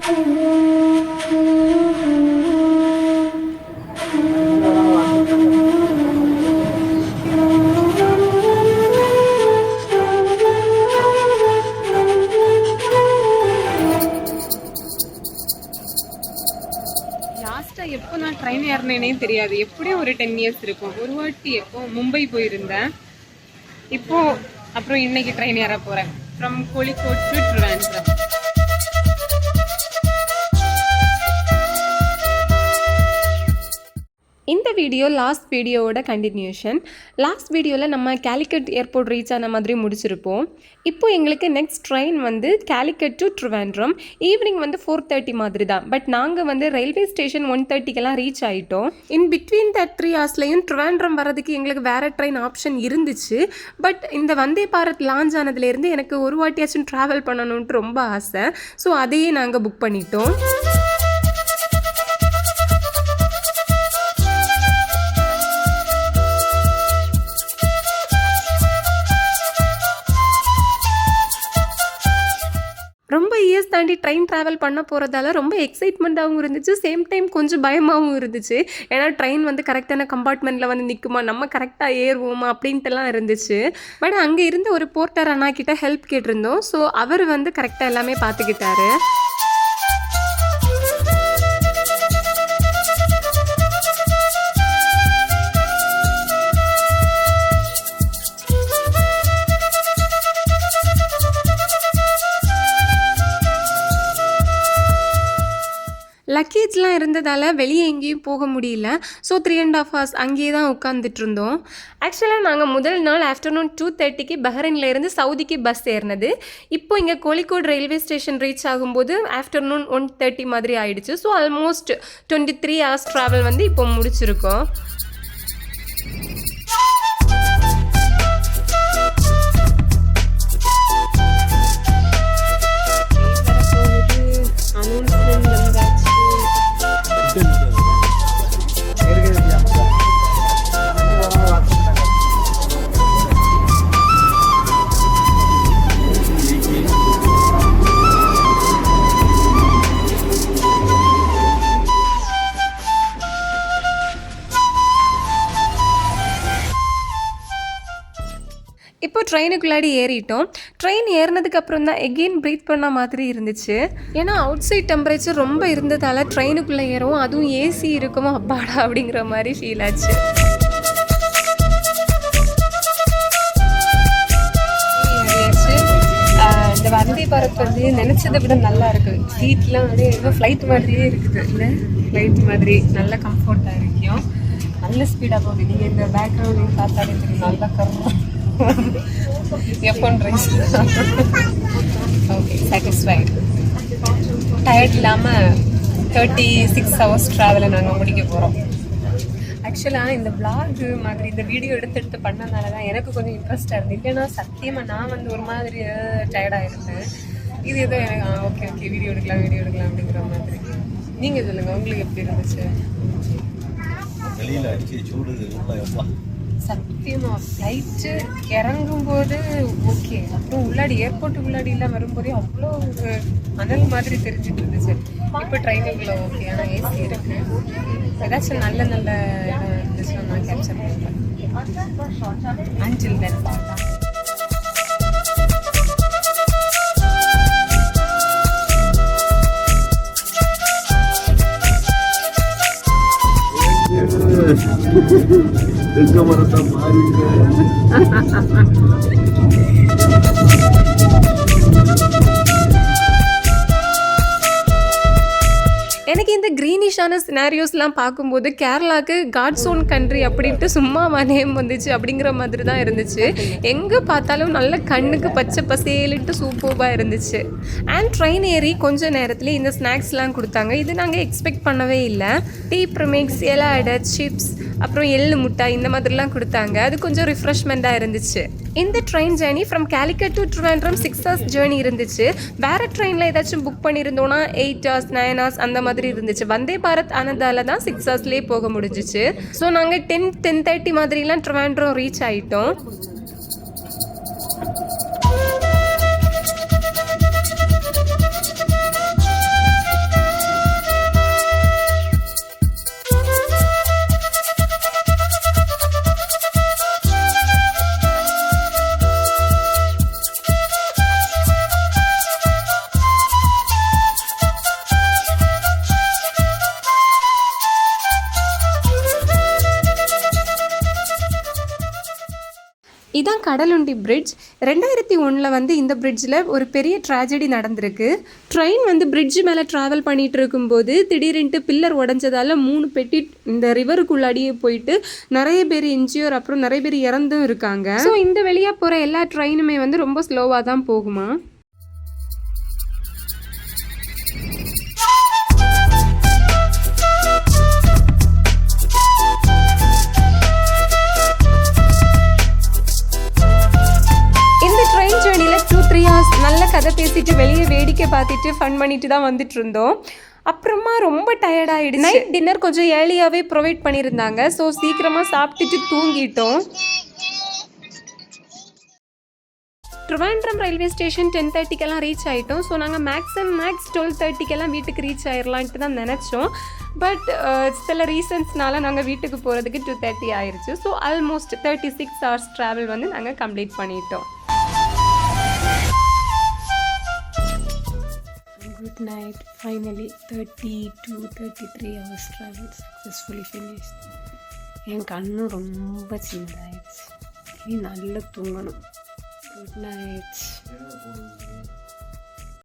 லாஸ்ட்டாக எப்போ நான் ட்ரெயின் ஏறினேனே தெரியாது. எப்படியும் ஒரு 10 இயர்ஸ் இருக்கும். ஒரு வாட்டி எப்போ மும்பை போயிருந்தேன். இப்போது அப்புறம் இன்னைக்கு ட்ரெயின் ஏற போகிறேன் ஃப்ரம் கோழிக்கோட் டு ட்ரிவாண்ட்ரம். இந்த வீடியோ லாஸ்ட் வீடியோவோட கண்டினியூஷன். லாஸ்ட் வீடியோவில் நம்ம கேலிக்கட் ஏர்போர்ட் ரீச் ஆன மாதிரி முடிச்சிருப்போம். இப்போ எங்களுக்கு நெக்ஸ்ட் ட்ரெயின் வந்து கேலிக்கட் டு ட்ரிவாண்ட்ரம். ஈவினிங் வந்து 4:30 மாதிரி தான். பட் நாங்கள் வந்து ரயில்வே ஸ்டேஷன் 1:30க்கெல்லாம் ரீச் ஆகிட்டோம். இன் பிட்வீன் த 3 ஹவர்ஸ்லையும் ட்ரிவாண்ட்ரம் வரதுக்கு எங்களுக்கு வேறு ட்ரெயின் ஆப்ஷன் இருந்துச்சு. பட் இந்த வந்தே பாரத் லான்ச் ஆனதுலேருந்து எனக்கு ஒரு வாட்டியாச்சும் ட்ராவல் பண்ணணுன்ட்டு ரொம்ப ஆசை. ஸோ அதையே நாங்கள் புக் பண்ணிட்டோம். ரொம்ப இயர்ஸ் தாண்டி ட்ரெயின் ட்ராவல் பண்ண போகிறதால ரொம்ப எக்ஸைட்மெண்ட்டாகவும் இருந்துச்சு, சேம் டைம் கொஞ்சம் பயமாகவும் இருந்துச்சு. ஏன்னா ட்ரெயின் வந்து கரெக்டான கம்பார்ட்மெண்ட்டில் வந்து நிற்குமா, நம்ம கரெக்டாக ஏறுவோமா அப்படின்ட்டுலாம் இருந்துச்சு. பட் அங்கே இருந்த ஒரு போர்ட்டர் அண்ணா கிட்ட ஹெல்ப் கேட்டிருந்தோம். ஸோ அவர் வந்து கரெக்டாக எல்லாமே பார்த்துக்கிட்டாரு. லக்கேஜ்லாம் இருந்ததால் வெளியே எங்கேயும் போக முடியல. ஸோ 3.5 hours அங்கேயே தான் உட்காந்துட்டு இருந்தோம். ஆக்சுவலாக நாங்கள் முதல் நாள் ஆஃப்டர்நூன் 2:30க்கு பஹ்ரைன்லேருந்து சவுதிக்கு பஸ் ஏறினது. இப்போ இங்கே கோழிக்கோடு ரயில்வே ஸ்டேஷன் ரீச் ஆகும்போது ஆஃப்டர்நூன் 1:30 மாதிரி ஆயிடுச்சு. ஸோ ஆல்மோஸ்ட் 23 hours ட்ராவல் வந்து இப்போ முடிச்சிருக்கோம். இப்போ ட்ரெயினுக்குள்ளாடி ஏறிட்டோம். ட்ரெயின் ஏறினதுக்கு அப்புறம் தான் எகெயின் ப்ரீத் பண்ண மாதிரி இருந்துச்சு. ஏன்னா அவுட் சைட் டெம்பரேச்சர் ரொம்ப இருந்ததால் ட்ரெயினுக்குள்ளே ஏறும், அதுவும் ஏசி இருக்குமோ அப்பாடா அப்படிங்கிற மாதிரி ஃபீல் ஆச்சு. இந்த வந்தே பாரத் வந்து நினச்சதை விட நல்லா இருக்குது. சீட்லாம் வந்து ஏதோ ஃப்ளைட் மாதிரியே இருக்குது. இல்லை ஃப்ளைட் மாதிரி நல்ல கம்ஃபர்ட்டாக இருக்கும், நல்ல ஸ்பீடாக போகுது. நீங்கள் இந்த பேக்ரவுண்டையும் பார்த்தாலே தெரியும், நல்லா கம்ஃபர்ட். Okay, satisfied. டயர்ட் இல்லாமல் 36 hours ட்ராவலை நாங்கள் முடிக்க போகிறோம். ஆக்சுவலாக இந்த vlog மாதிரி இந்த வீடியோ எடுத்து பண்ணனால தான் எனக்கு கொஞ்சம் இன்ட்ரெஸ்டாக இருந்தது. இல்லைன்னா சத்தியமாக நான் வந்து ஒரு மாதிரி டயர்டாக இருந்தேன். இது ஏதோ எனக்கு ஓகே வீடியோ எடுக்கலாம் அப்படிங்கிற மாதிரி. நீங்கள் சொல்லுங்கள், உங்களுக்கு எப்படி இருந்துச்சு? வெளியில் அடிச்சு சூடு சத்தியமாக ஃப்ளைட்டு இறங்கும்போது ஓகே, அப்புறம் உள்ளாடி ஏர்போர்ட்டுக்கு உள்ளாடிலாம் வரும்போதே அவ்வளோ அனல் மாதிரி தெரிஞ்சுட்டு இருந்துச்சு. இப்போ ட்ரெயினுக்குள்ள ஓகே, ஆனால் ஏசி இருக்கு. ஏதாச்சும் நல்ல இடம் இருந்துச்சுன்னா நான் கேப்சர் பண்ணுறேன். அன்டில் தென் எங்க மரத்தை மாறிங்க. எனக்கு இந்த க்ரீனிஷான சினாரியோஸ்லாம் பார்க்கும்போது கேரளாவுக்கு காட்ஸ் ஓன் கண்ட்ரி அப்படின்ட்டு சும்மாவா நேம் வந்துச்சு அப்படிங்கிற மாதிரி தான் இருந்துச்சு. எங்கே பார்த்தாலும் நல்ல கண்ணுக்கு பச்சை பசேலிட்டு சூப்பராக இருந்துச்சு. அண்ட் ட்ரெயின் ஏறி கொஞ்சம் நேரத்தில் இந்த ஸ்நாக்ஸ்லாம் கொடுத்தாங்க. இது நாங்கள் எக்ஸ்பெக்ட் பண்ணவே இல்லை. டீ ப்ரமிக்ஸ், இலை அடை, சிப்ஸ், அப்புறம் எள்ளு முட்டாய் இந்த மாதிரிலாம் கொடுத்தாங்க. அது கொஞ்சம் ரிஃப்ரெஷ்மெண்ட்டாக இருந்துச்சு. இந்த train journey from Calicut to Trivandrum 6 hours journey இருந்துச்சு. வேறு ட்ரெயினில் ஏதாச்சும் புக் பண்ணியிருந்தோன்னா 8 hours 9 hours அந்த மாதிரி இருந்துச்சு. வந்தே பாரத் ஆனதால தான் 6 hours போக முடிஞ்சிச்சு. ஸோ நாங்கள் 10:30 மாதிரிலாம் ட்ரிவாண்ட்ரம் ரீச் ஆகிட்டோம். கடலுண்டி பிரிட்ஜ். 2001 வந்து இந்த பிரிட்ஜில் ஒரு பெரிய ட்ராஜடி நடந்திருக்கு. ட்ரெயின் வந்து பிரிட்ஜ் மேலே ட்ராவல் பண்ணிகிட்டு இருக்கும்போது திடீரென்ட்டு பில்லர் உடஞ்சதால் 3 பெட்டி இந்த ரிவருக்குள்ளாடியே போயிட்டு நிறைய பேர் இன்ஜியோர், அப்புறம் நிறைய பேர் இறந்தும் இருக்காங்க. ஸோ இந்த வழியாக போகிற எல்லா ட்ரெயினுமே வந்து ரொம்ப ஸ்லோவாக தான் போகுமா. நல்ல கதை பேசிட்டு வெளியே வேடிக்கை பார்த்துட்டு ஃபன் பண்ணிட்டு தான் வந்துட்டு இருந்தோம். அப்புறமா ரொம்ப டயர்ட் ஆகிடுச்சு. நைட் டின்னர் கொஞ்சம் ஏர்லியாகவே ப்ரொவைட் பண்ணியிருந்தாங்க. ஸோ சீக்கிரமாக சாப்பிட்டுட்டு தூங்கிட்டோம். ட்ரிவாண்ட்ரம் ரயில்வே ஸ்டேஷன் 10:30க்கெல்லாம் ரீச் ஆகிட்டோம். ஸோ நாங்கள் மேக்ஸ் 12:30க்கெல்லாம் வீட்டுக்கு ரீச் ஆயிடலான்ட்டு தான் நினச்சோம். பட் சில ரீசன்ஸ்னால நாங்கள் வீட்டுக்கு போகிறதுக்கு 2:30 ஆயிடுச்சு. ஸோ ஆல்மோஸ்ட் 36 hours ட்ராவல் வந்து நாங்கள் கம்ப்ளீட் பண்ணிட்டோம். Good night. Finally 32-33 hours travel successfully finished. என் கண்ணு ரொம்ப சின்னதாயிடுச்சு. நீ நல்லா தூங்கணும். Good night.